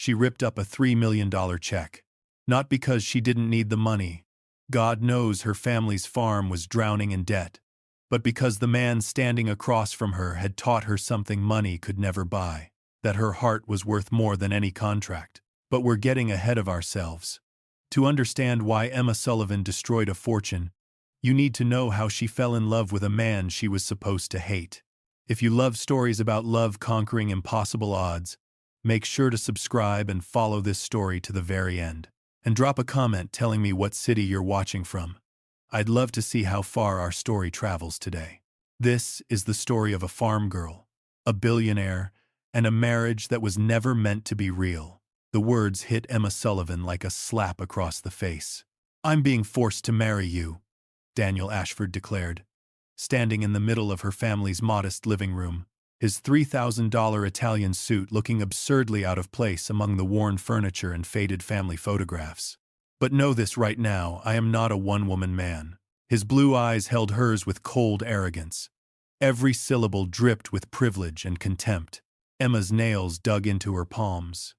She ripped up a $3 million check. Not because she didn't need the money. God knows her family's farm was drowning in debt. But because the man standing across from her had taught her something money could never buy. That her heart was worth more than any contract. But we're getting ahead of ourselves. To understand why Emma Sullivan destroyed a fortune, you need to know how she fell in love with a man she was supposed to hate. If you love stories about love conquering impossible odds, make sure to subscribe and follow this story to the very end. And drop a comment telling me what city you're watching from. I'd love to see how far our story travels today. This is the story of a farm girl, a billionaire, and a marriage that was never meant to be real. The words hit Emma Sullivan like a slap across the face. "I'm being forced to marry you," Daniel Ashford declared, standing in the middle of her family's modest living room, his $3,000 Italian suit looking absurdly out of place among the worn furniture and faded family photographs. "But know this right now, I am not a one-woman man." His blue eyes held hers with cold arrogance. Every syllable dripped with privilege and contempt. Emma's nails dug into her palms.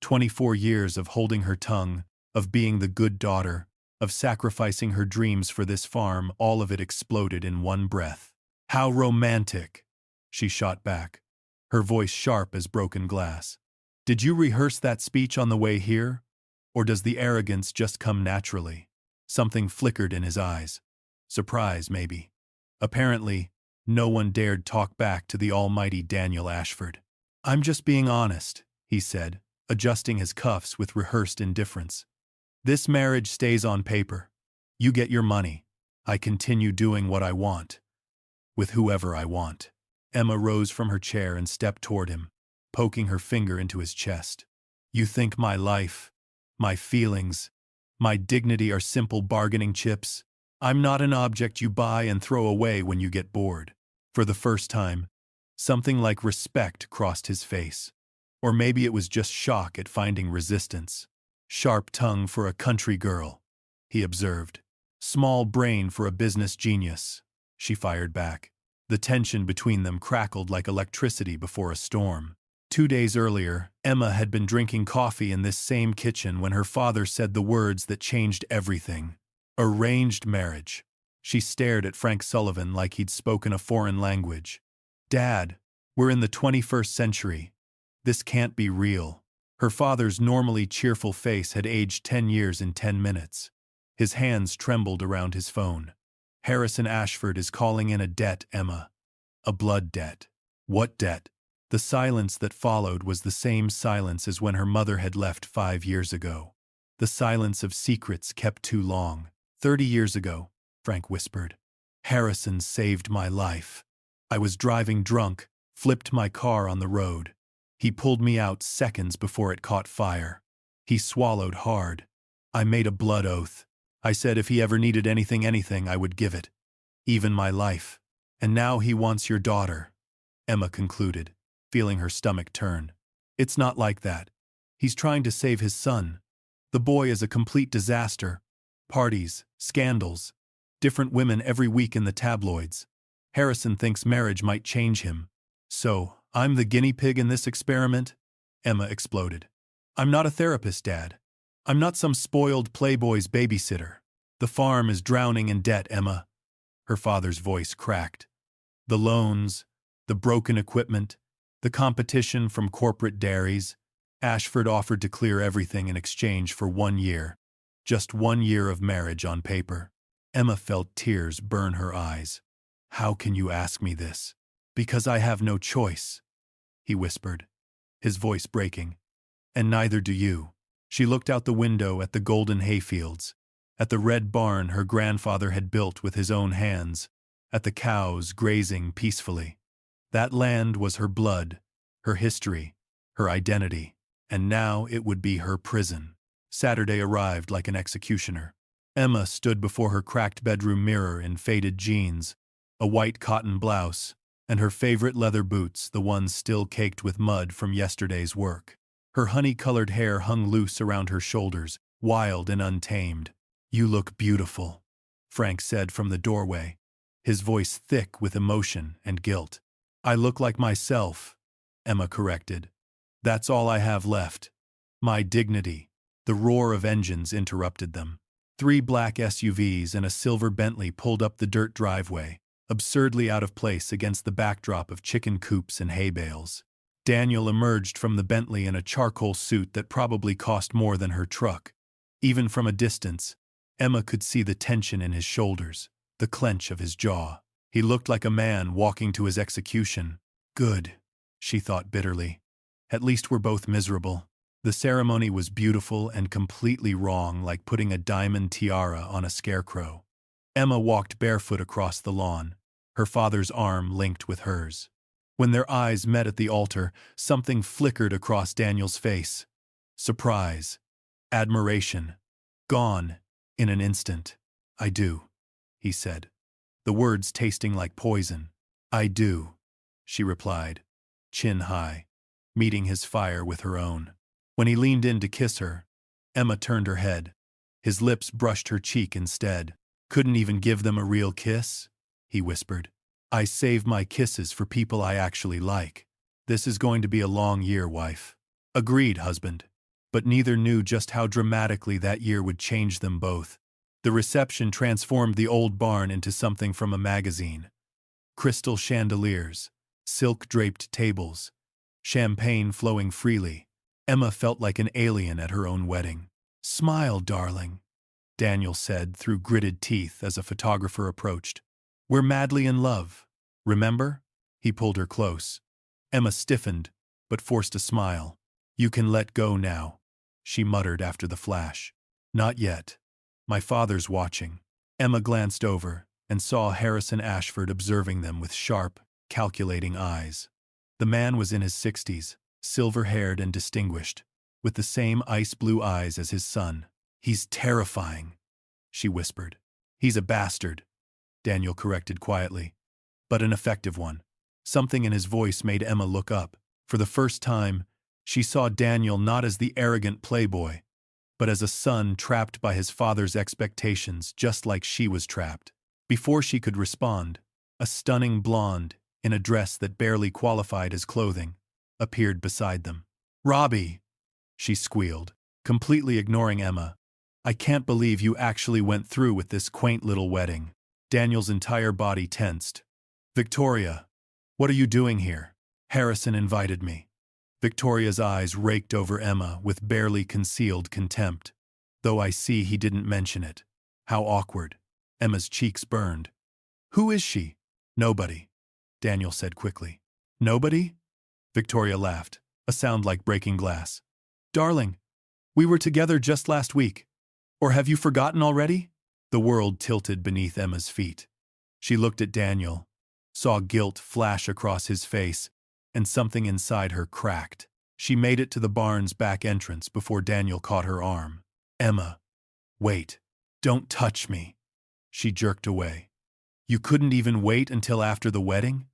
24 years of holding her tongue, of being the good daughter, of sacrificing her dreams for this farm, all of it exploded in one breath. "How romantic!" she shot back, her voice sharp as broken glass. "Did you rehearse that speech on the way here? Or does the arrogance just come naturally?" Something flickered in his eyes. Surprise, maybe. Apparently, no one dared talk back to the almighty Daniel Ashford. "I'm just being honest," he said, adjusting his cuffs with rehearsed indifference. "This marriage stays on paper. You get your money. I continue doing what I want. With whoever I want." Emma rose from her chair and stepped toward him, poking her finger into his chest. "You think my life, my feelings, my dignity are simple bargaining chips? I'm not an object you buy and throw away when you get bored." For the first time, something like respect crossed his face. Or maybe it was just shock at finding resistance. "Sharp tongue for a country girl," he observed. "Small brain for a business genius," she fired back. The tension between them crackled like electricity before a storm. 2 days earlier, Emma had been drinking coffee in this same kitchen when her father said the words that changed everything. "Arranged marriage." She stared at Frank Sullivan like he'd spoken a foreign language. "Dad, we're in the 21st century. This can't be real." Her father's normally cheerful face had aged 10 years in 10 minutes. His hands trembled around his phone. "Harrison Ashford is calling in a debt, Emma. A blood debt." "What debt?" The silence that followed was the same silence as when her mother had left 5 years ago. The silence of secrets kept too long. 30 years ago, Frank whispered. "Harrison saved my life. I was driving drunk, flipped my car on the road. He pulled me out seconds before it caught fire. He swallowed hard. I made a blood oath. I said if he ever needed anything, I would give it. Even my life. And now he wants your daughter," Emma concluded, feeling her stomach turn. "It's not like that. He's trying to save his son. The boy is a complete disaster. Parties, scandals, different women every week in the tabloids. Harrison thinks marriage might change him. So, I'm the guinea pig in this experiment?" Emma exploded. "I'm not a therapist, Dad. I'm not some spoiled playboy's babysitter. The farm is drowning in debt, Emma." Her father's voice cracked. "The loans, the broken equipment, the competition from corporate dairies." Ashford offered to clear everything in exchange for 1 year. Just 1 year of marriage on paper. Emma felt tears burn her eyes. "How can you ask me this?" "Because I have no choice," he whispered, his voice breaking. "And neither do you." She looked out the window at the golden hayfields, at the red barn her grandfather had built with his own hands, at the cows grazing peacefully. That land was her blood, her history, her identity, and now it would be her prison. Saturday arrived like an executioner. Emma stood before her cracked bedroom mirror in faded jeans, a white cotton blouse, and her favorite leather boots, the ones still caked with mud from yesterday's work. Her honey-colored hair hung loose around her shoulders, wild and untamed. "You look beautiful," Frank said from the doorway, his voice thick with emotion and guilt. "I look like myself," Emma corrected. "That's all I have left." My dignity. The roar of engines interrupted them. 3 black SUVs and a silver Bentley pulled up the dirt driveway, absurdly out of place against the backdrop of chicken coops and hay bales. Daniel emerged from the Bentley in a charcoal suit that probably cost more than her truck. Even from a distance, Emma could see the tension in his shoulders, the clench of his jaw. He looked like a man walking to his execution. Good, she thought bitterly. At least we're both miserable. The ceremony was beautiful and completely wrong, like putting a diamond tiara on a scarecrow. Emma walked barefoot across the lawn, her father's arm linked with hers. When their eyes met at the altar, something flickered across Daniel's face. Surprise. Admiration. Gone. In an instant. I do, he said, the words tasting like poison. I do, she replied, chin high, meeting his fire with her own. When he leaned in to kiss her, Emma turned her head. His lips brushed her cheek instead. Couldn't even give them a real kiss? He whispered. I save my kisses for people I actually like. This is going to be a long year, wife. Agreed, husband. But neither knew just how dramatically that year would change them both. The reception transformed the old barn into something from a magazine. Crystal chandeliers, silk-draped tables, champagne flowing freely. Emma felt like an alien at her own wedding. Smile, darling, Daniel said through gritted teeth as a photographer approached. We're madly in love, remember? He pulled her close. Emma stiffened, but forced a smile. You can let go now, she muttered after the flash. Not yet. My father's watching. Emma glanced over and saw Harrison Ashford observing them with sharp, calculating eyes. The man was in his 60s, silver-haired and distinguished, with the same ice-blue eyes as his son. He's terrifying, she whispered. He's a bastard, Daniel corrected quietly, but an effective one. Something in his voice made Emma look up. For the first time, she saw Daniel not as the arrogant playboy, but as a son trapped by his father's expectations, just like she was trapped. Before she could respond, a stunning blonde, in a dress that barely qualified as clothing, appeared beside them. Robbie, she squealed, completely ignoring Emma. I can't believe you actually went through with this quaint little wedding. Daniel's entire body tensed. Victoria, what are you doing here? Harrison invited me. Victoria's eyes raked over Emma with barely concealed contempt. Though I see he didn't mention it. How awkward. Emma's cheeks burned. Who is she? Nobody, Daniel said quickly. Nobody? Victoria laughed, a sound like breaking glass. Darling, we were together just last week. Or have you forgotten already? The world tilted beneath Emma's feet. She looked at Daniel, saw guilt flash across his face, and something inside her cracked. She made it to the barn's back entrance before Daniel caught her arm. Emma, wait. Don't touch me. She jerked away. You couldn't even wait until after the wedding?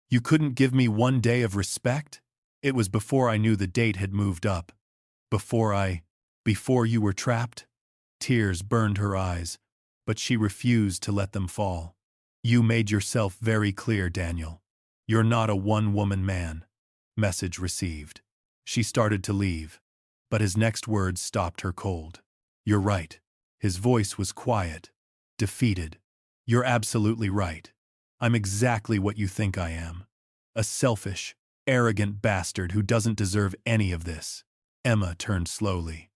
You couldn't give me one day of respect? It was before I knew the date had moved up. Before you were trapped? Tears burned her eyes, but she refused to let them fall. You made yourself very clear, Daniel. You're not a one-woman man. Message received. She started to leave, but his next words stopped her cold. You're right. His voice was quiet, defeated. You're absolutely right. I'm exactly what you think I am. A selfish, arrogant bastard who doesn't deserve any of this. Emma turned slowly.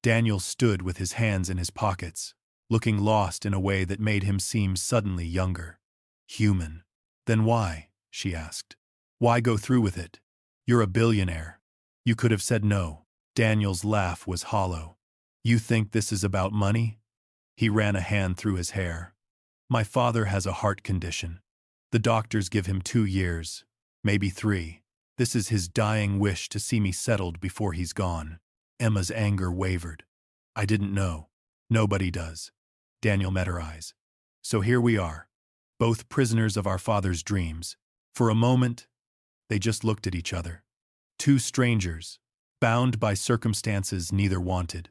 Daniel stood with his hands in his pockets, looking lost in a way that made him seem suddenly younger. Human. Then why? She asked. Why go through with it? You're a billionaire. You could have said no. Daniel's laugh was hollow. You think this is about money? He ran a hand through his hair. My father has a heart condition. The doctors give him 2 years, maybe 3. This is his dying wish to see me settled before he's gone. Emma's anger wavered. I didn't know. Nobody does. Daniel met her eyes. So here we are, both prisoners of our father's dreams. For a moment, they just looked at each other. 2 strangers, bound by circumstances neither wanted.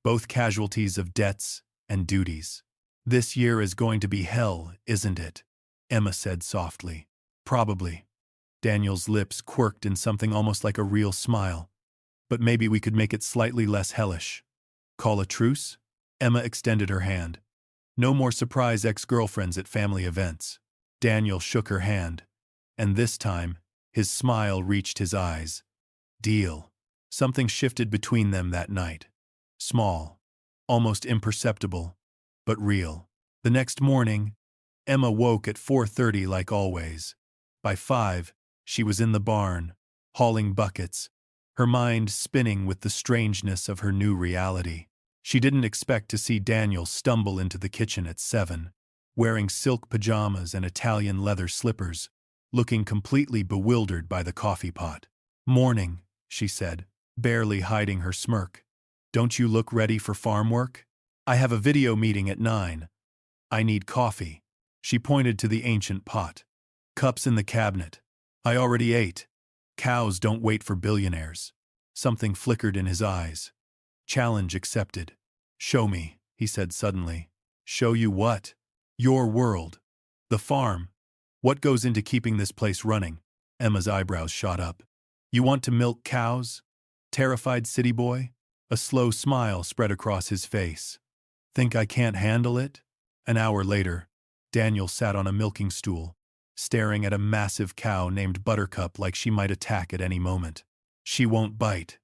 Both casualties of debts and duties. This year is going to be hell, isn't it? Emma said softly. Probably. Daniel's lips quirked in something almost like a real smile. But maybe we could make it slightly less hellish. Call a truce? Emma extended her hand. No more surprise ex-girlfriends at family events. Daniel shook her hand. And this time, his smile reached his eyes. Deal. Something shifted between them that night. Small. Almost imperceptible. But real. The next morning, Emma woke at 4:30 like always. By 5, she was in the barn, hauling buckets, her mind spinning with the strangeness of her new reality. She didn't expect to see Daniel stumble into the kitchen at 7, wearing silk pajamas and Italian leather slippers, looking completely bewildered by the coffee pot. "Morning," she said, barely hiding her smirk. "Don't you look ready for farm work? I have a video meeting at 9. I need coffee." She pointed to the ancient pot. "Cups in the cabinet. I already ate. Cows don't wait for billionaires." Something flickered in his eyes. Challenge accepted. "Show me," he said suddenly. "Show you what?" "Your world. The farm. What goes into keeping this place running?" Emma's eyebrows shot up. "You want to milk cows? Terrified city boy?" A slow smile spread across his face. "Think I can't handle it?" An hour later, Daniel sat on a milking stool, staring at a massive cow named Buttercup like she might attack at any moment. "She won't bite,"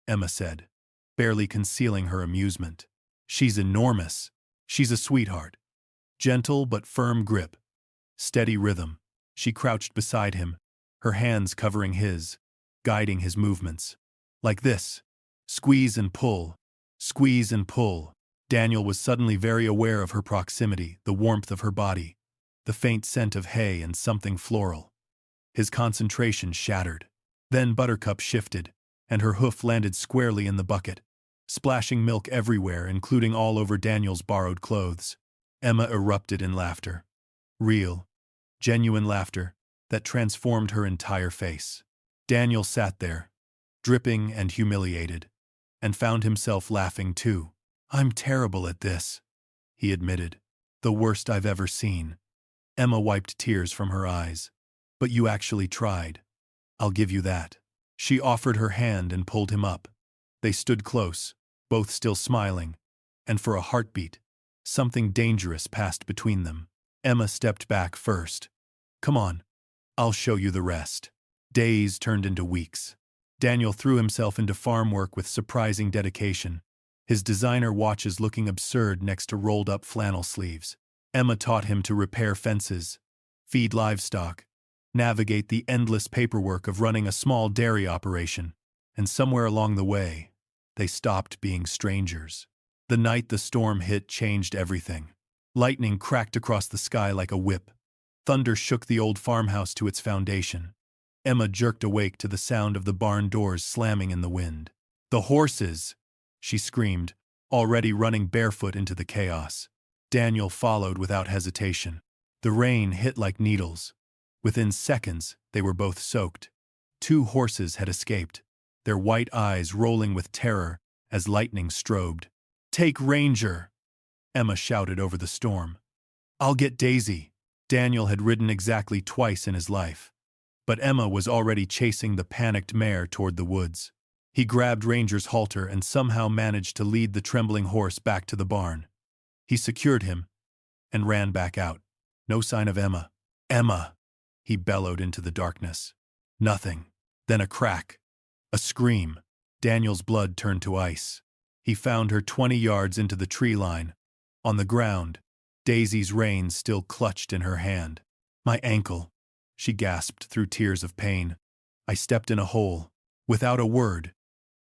Emma said, barely concealing her amusement. "She's enormous. She's a sweetheart. Gentle but firm grip. Steady rhythm." She crouched beside him, her hands covering his, guiding his movements. "Like this. Squeeze and pull. Squeeze and pull." Daniel was suddenly very aware of her proximity, the warmth of her body, the faint scent of hay and something floral. His concentration shattered. Then Buttercup shifted, and her hoof landed squarely in the bucket, splashing milk everywhere, including all over Daniel's borrowed clothes. Emma erupted in laughter. Real, genuine laughter that transformed her entire face. Daniel sat there, dripping and humiliated, and found himself laughing too. "I'm terrible at this," he admitted. "The worst I've ever seen." Emma wiped tears from her eyes. "But you actually tried. I'll give you that." She offered her hand and pulled him up. They stood close, both still smiling, and for a heartbeat, something dangerous passed between them. Emma stepped back first. "Come on, I'll show you the rest." Days turned into weeks. Daniel threw himself into farm work with surprising dedication, his designer watches looking absurd next to rolled-up flannel sleeves. Emma taught him to repair fences, feed livestock, navigate the endless paperwork of running a small dairy operation, and somewhere along the way, they stopped being strangers. The night the storm hit changed everything. Lightning cracked across the sky like a whip. Thunder shook the old farmhouse to its foundation. Emma jerked awake to the sound of the barn doors slamming in the wind. "The horses!" she screamed, already running barefoot into the chaos. Daniel followed without hesitation. The rain hit like needles. Within seconds, they were both soaked. 2 horses had escaped, their white eyes rolling with terror as lightning strobed. "Take Ranger!" Emma shouted over the storm. "I'll get Daisy." Daniel had ridden exactly twice in his life, but Emma was already chasing the panicked mare toward the woods. He grabbed Ranger's halter and somehow managed to lead the trembling horse back to the barn. He secured him and ran back out. No sign of Emma. "Emma!" he bellowed into the darkness. Nothing. Then a crack. A scream. Daniel's blood turned to ice. He found her 20 yards into the tree line. On the ground, Daisy's reins still clutched in her hand. "My ankle," she gasped through tears of pain. "I stepped in a hole." Without a word,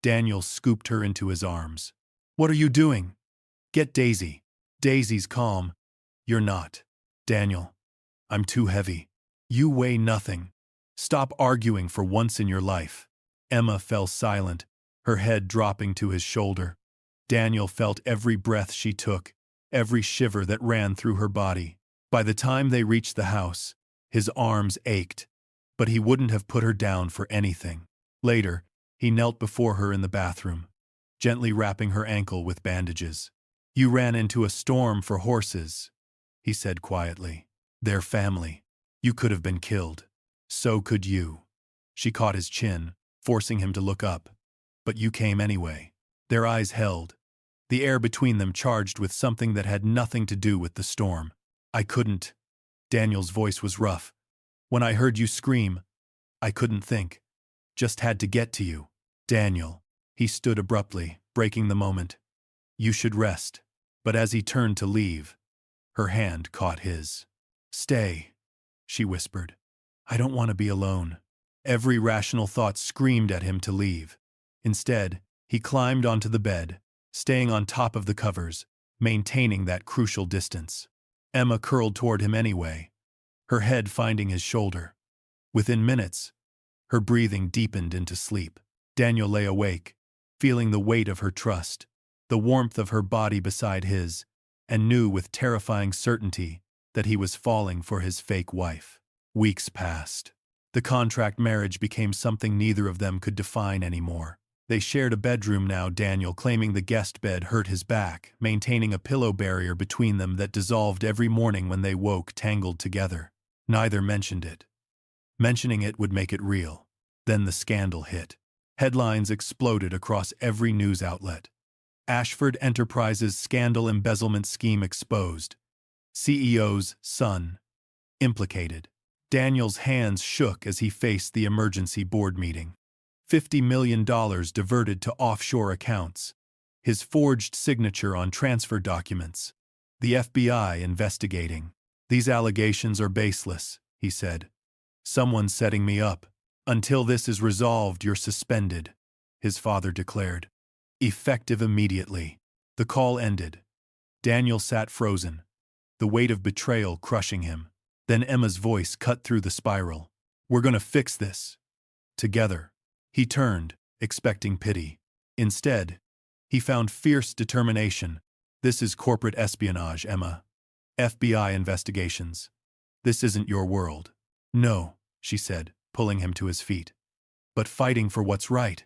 Daniel scooped her into his arms. "What are you doing?" "Get Daisy." Daisy's calm. "You're not." "Daniel, I'm too heavy. You weigh nothing. Stop arguing for once in your life." Emma fell silent, her head dropping to his shoulder. Daniel felt every breath she took, every shiver that ran through her body. By the time they reached the house, his arms ached, but he wouldn't have put her down for anything. Later, he knelt before her in the bathroom, gently wrapping her ankle with bandages. "You ran into a storm for horses," he said quietly. "They're family. You could have been killed. So could you." She caught his chin, forcing him to look up. But you came anyway. Their eyes held, the air between them charged with something that had nothing to do with the storm. I couldn't. Daniel's voice was rough. When I heard you scream, I couldn't think. Just had to get to you. Daniel. He stood abruptly, breaking the moment. You should rest. But as he turned to leave, her hand caught his. Stay, she whispered. I don't want to be alone. Every rational thought screamed at him to leave. Instead, he climbed onto the bed, staying on top of the covers, maintaining that crucial distance. Emma curled toward him anyway, her head finding his shoulder. Within minutes, her breathing deepened into sleep. Daniel lay awake, feeling the weight of her trust, the warmth of her body beside his, and knew with terrifying certainty that he was falling for his fake wife. Weeks passed. The contract marriage became something neither of them could define anymore. They shared a bedroom now, Daniel claiming the guest bed hurt his back, maintaining a pillow barrier between them that dissolved every morning when they woke tangled together. Neither mentioned it. Mentioning it would make it real. Then the scandal hit. Headlines exploded across every news outlet. Ashford Enterprises scandal embezzlement scheme exposed. CEO's son implicated. Daniel's hands shook as he faced the emergency board meeting. $50 million diverted to offshore accounts. His forged signature on transfer documents. The FBI investigating. These allegations are baseless, he said. Someone's setting me up. Until this is resolved, you're suspended, his father declared. Effective immediately. The call ended. Daniel sat frozen, the weight of betrayal crushing him. Then Emma's voice cut through the spiral. We're gonna fix this. Together. He turned, expecting pity. Instead, he found fierce determination. This is corporate espionage, Emma. FBI investigations. This isn't your world. No, she said, pulling him to his feet. But fighting for what's right.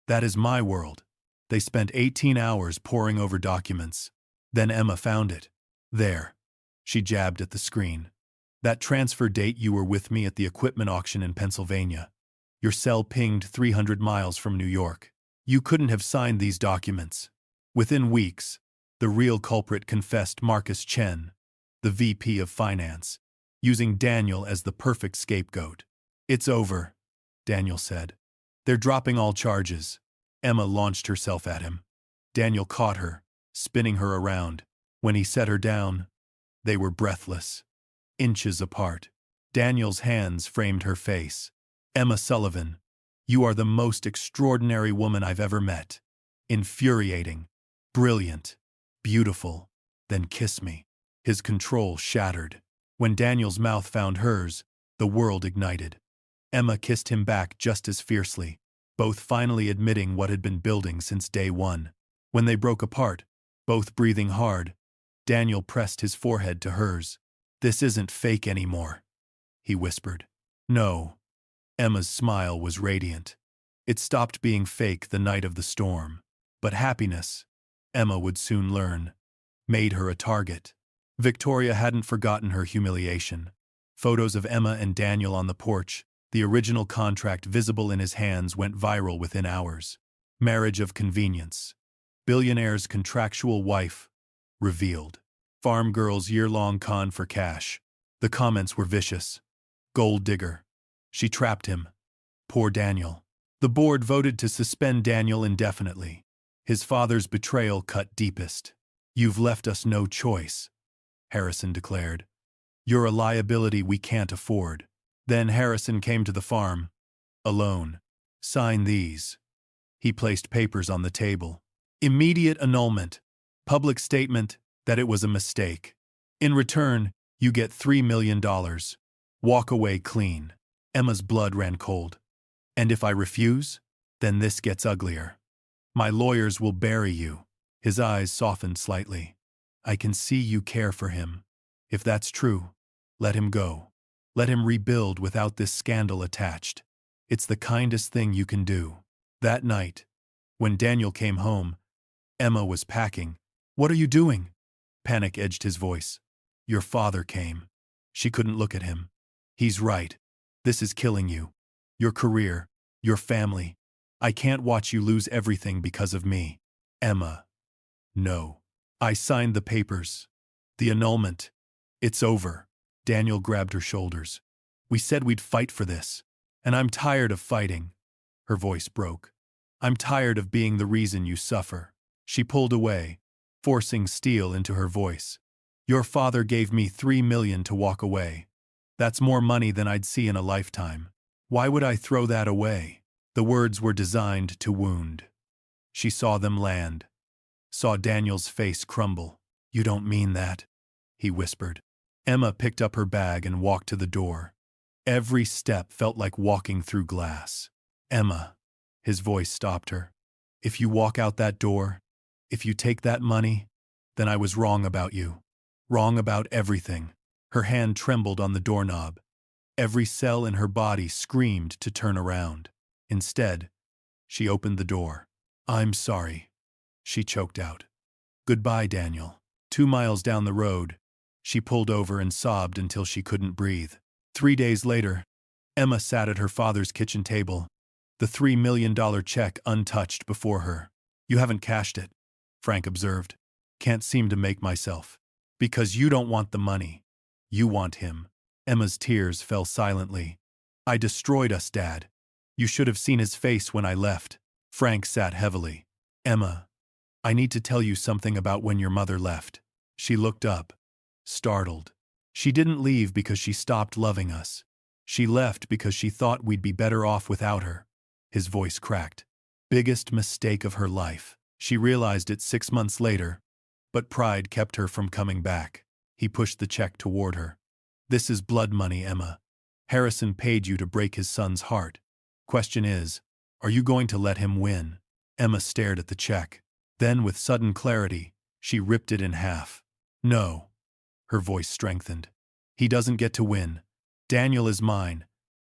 That is my world. They spent 18 hours poring over documents. Then Emma found it. There. She jabbed at the screen. That transfer date you were with me at the equipment auction in Pennsylvania. Your cell pinged 300 miles from New York. You couldn't have signed these documents. Within weeks, the real culprit confessed. Marcus Chen, the VP of Finance, using Daniel as the perfect scapegoat. It's over, Daniel said. They're dropping all charges. Emma launched herself at him. Daniel caught her, spinning her around. When he set her down, they were breathless. Inches apart. Daniel's hands framed her face. Emma Sullivan, you are the most extraordinary woman I've ever met. Infuriating. Brilliant. Beautiful. Then kiss me. His control shattered. When Daniel's mouth found hers, the world ignited. Emma kissed him back just as fiercely, both finally admitting what had been building since day one. When they broke apart, both breathing hard, Daniel pressed his forehead to hers. This isn't fake anymore, he whispered. No. Emma's smile was radiant. It stopped being fake the night of the storm. But happiness, Emma would soon learn, made her a target. Victoria hadn't forgotten her humiliation. Photos of Emma and Daniel on the porch, the original contract visible in his hands, went viral within hours. Marriage of convenience. Billionaire's contractual wife revealed. Farm girl's year-long con for cash. The comments were vicious. Gold digger. She trapped him. Poor Daniel. The board voted to suspend Daniel indefinitely. His father's betrayal cut deepest. You've left us no choice, Harrison declared. You're a liability we can't afford. Then Harrison came to the farm. Alone. Sign these. He placed papers on the table. Immediate annulment. Public statement that it was a mistake. In return, you get $3 million. Walk away clean. Emma's blood ran cold. And if I refuse, then this gets uglier. My lawyers will bury you. His eyes softened slightly. I can see you care for him. If that's true, let him go. Let him rebuild without this scandal attached. It's the kindest thing you can do. That night, when Daniel came home, Emma was packing. What are you doing? Panic edged his voice. Your father came. She couldn't look at him. He's right. This is killing you. Your career, your family. I can't watch you lose everything because of me. Emma. No. I signed the papers. The annulment. It's over. Daniel grabbed her shoulders. We said we'd fight for this. And I'm tired of fighting. Her voice broke. I'm tired of being the reason you suffer. She pulled away, forcing steel into her voice. Your father gave me $3 million to walk away. That's more money than I'd see in a lifetime. Why would I throw that away? The words were designed to wound. She saw them land. Saw Daniel's face crumble. You don't mean that, he whispered. Emma picked up her bag and walked to the door. Every step felt like walking through glass. Emma, his voice stopped her. If you walk out that door, if you take that money, then I was wrong about you. Wrong about everything. Her hand trembled on the doorknob. Every cell in her body screamed to turn around. Instead, she opened the door. I'm sorry, she choked out. Goodbye, Daniel. 2 miles down the road, she pulled over and sobbed until she couldn't breathe. 3 days later, Emma sat at her father's kitchen table, the $3 million check untouched before her. You haven't cashed it, Frank observed. Can't seem to make myself. Because you don't want the money. You want him. Emma's tears fell silently. I destroyed us, Dad. You should have seen his face when I left. Frank sat heavily. Emma, I need to tell you something about when your mother left. She looked up, startled. She didn't leave because she stopped loving us. She left because she thought we'd be better off without her. His voice cracked. Biggest mistake of her life. She realized it 6 months later, but pride kept her from coming back. He pushed the check toward her. This is blood money, Emma. Harrison paid you to break his son's heart. Question is, are you going to let him win? Emma stared at the check. Then, with sudden clarity, she ripped it in half. No. Her voice strengthened. He doesn't get to win. Daniel is mine,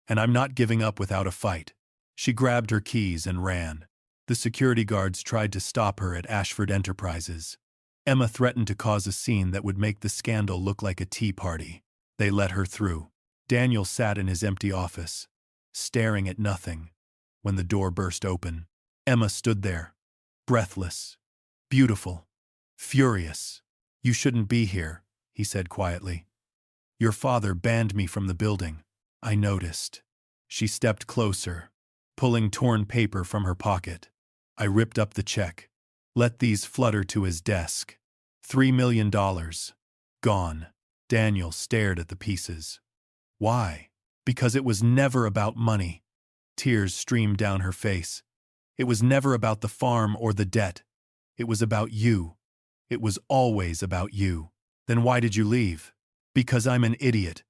and I'm not giving up without a fight. She grabbed her keys and ran. The security guards tried to stop her at Ashford Enterprises. Emma threatened to cause a scene that would make the scandal look like a tea party. They let her through. Daniel sat in his empty office, staring at nothing. When the door burst open, Emma stood there, breathless, beautiful, furious. You shouldn't be here, he said quietly. Your father banned me from the building. I noticed. She stepped closer, pulling torn paper from her pocket. I ripped up the check. Let these flutter to his desk. $3 million. Gone. Daniel stared at the pieces. Why? Because it was never about money. Tears streamed down her face. It was never about the farm or the debt. It was about you. It was always about you. Then why did you leave? Because I'm an idiot.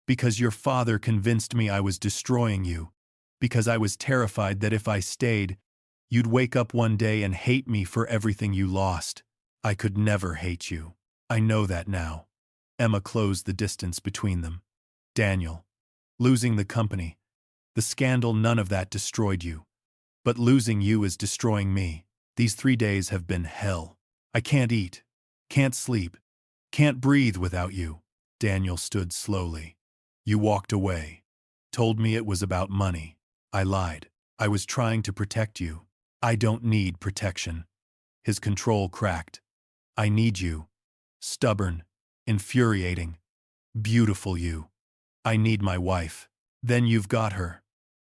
Because your father convinced me I was destroying you. Because I was terrified that if I stayed, you'd wake up one day and hate me for everything you lost. I could never hate you. I know that now. Emma closed the distance between them. Daniel, losing the company, the scandal, none of that destroyed you. But losing you is destroying me. These 3 days have been hell. I can't eat, can't sleep, can't breathe without you. Daniel stood slowly. You walked away. Told me it was about money. I lied. I was trying to protect you. I don't need protection. His control cracked. I need you. Stubborn, infuriating, beautiful you. I need my wife. Then you've got her.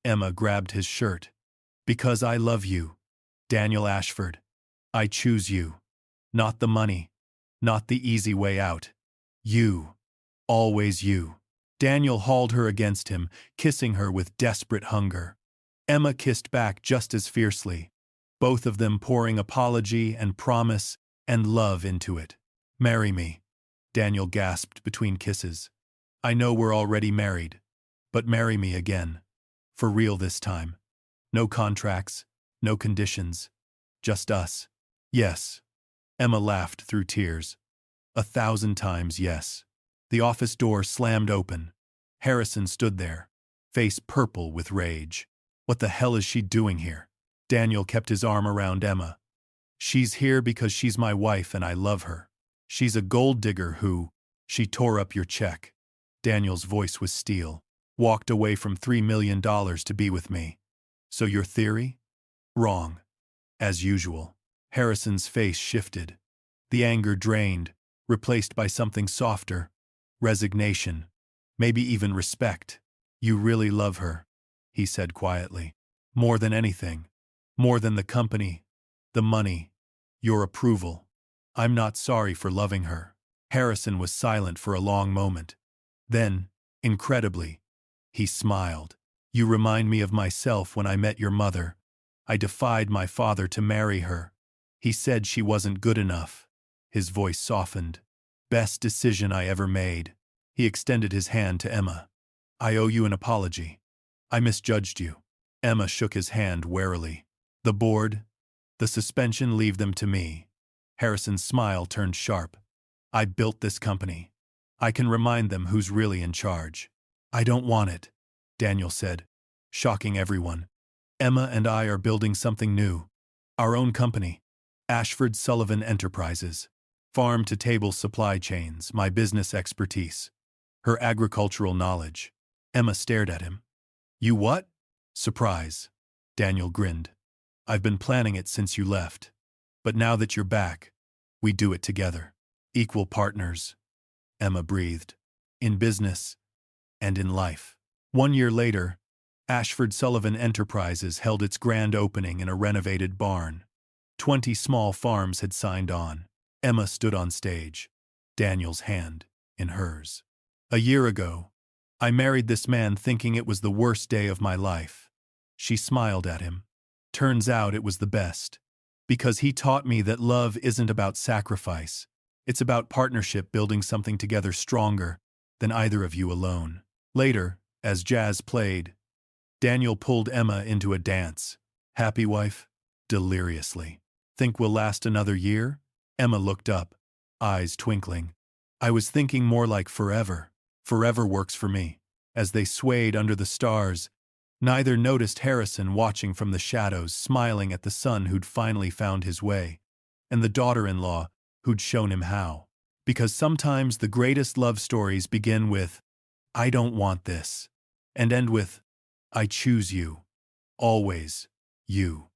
Emma grabbed his shirt. Because I love you. Daniel Ashford. I choose you. Not the money. Not the easy way out. You. Always you. Daniel hauled her against him, kissing her with desperate hunger. Emma kissed back just as fiercely, both of them pouring apology and promise and love into it. Marry me, Daniel gasped between kisses. I know we're already married, but marry me again. For real this time. No contracts, no conditions. Just us. Yes. Emma laughed through tears. 1,000 times yes. The office door slammed open. Harrison stood there, face purple with rage. What the hell is she doing here? Daniel kept his arm around Emma. She's here because she's my wife and I love her. She's a gold digger who, she tore up your check. Daniel's voice was steel. Walked away from $3 million to be with me. So your theory? Wrong. As usual. Harrison's face shifted. The anger drained, replaced by something softer. Resignation. Maybe even respect. You really love her, he said quietly. More than anything. More than the company, the money, your approval. I'm not sorry for loving her. Harrison was silent for a long moment. Then, incredibly, he smiled. You remind me of myself when I met your mother. I defied my father to marry her. He said she wasn't good enough. His voice softened. Best decision I ever made. He extended his hand to Emma. I owe you an apology. I misjudged you. Emma shook his hand warily. The board, the suspension, leave them to me. Harrison's smile turned sharp. I built this company. I can remind them who's really in charge. I don't want it, Daniel said, shocking everyone. Emma and I are building something new. Our own company. Ashford Sullivan Enterprises. Farm-to-table supply chains, my business expertise. Her agricultural knowledge. Emma stared at him. You what? Surprise. Daniel grinned. I've been planning it since you left. But now that you're back, we do it together. Equal partners. Emma breathed. In business and in life. 1 year later, Ashford Sullivan Enterprises held its grand opening in a renovated barn. 20 small farms had signed on. Emma stood on stage, Daniel's hand in hers. A year ago, I married this man thinking it was the worst day of my life. She smiled at him. Turns out it was the best. Because he taught me that love isn't about sacrifice. It's about partnership, building something together stronger than either of you alone. Later, as jazz played, Daniel pulled Emma into a dance. Happy wife? Deliriously. Think we'll last another year? Emma looked up, eyes twinkling. I was thinking more like forever. Forever works for me. As they swayed under the stars, neither noticed Harrison watching from the shadows, smiling at the son who'd finally found his way, and the daughter-in-law who'd shown him how. Because sometimes the greatest love stories begin with, I don't want this, and end with, I choose you. Always, you.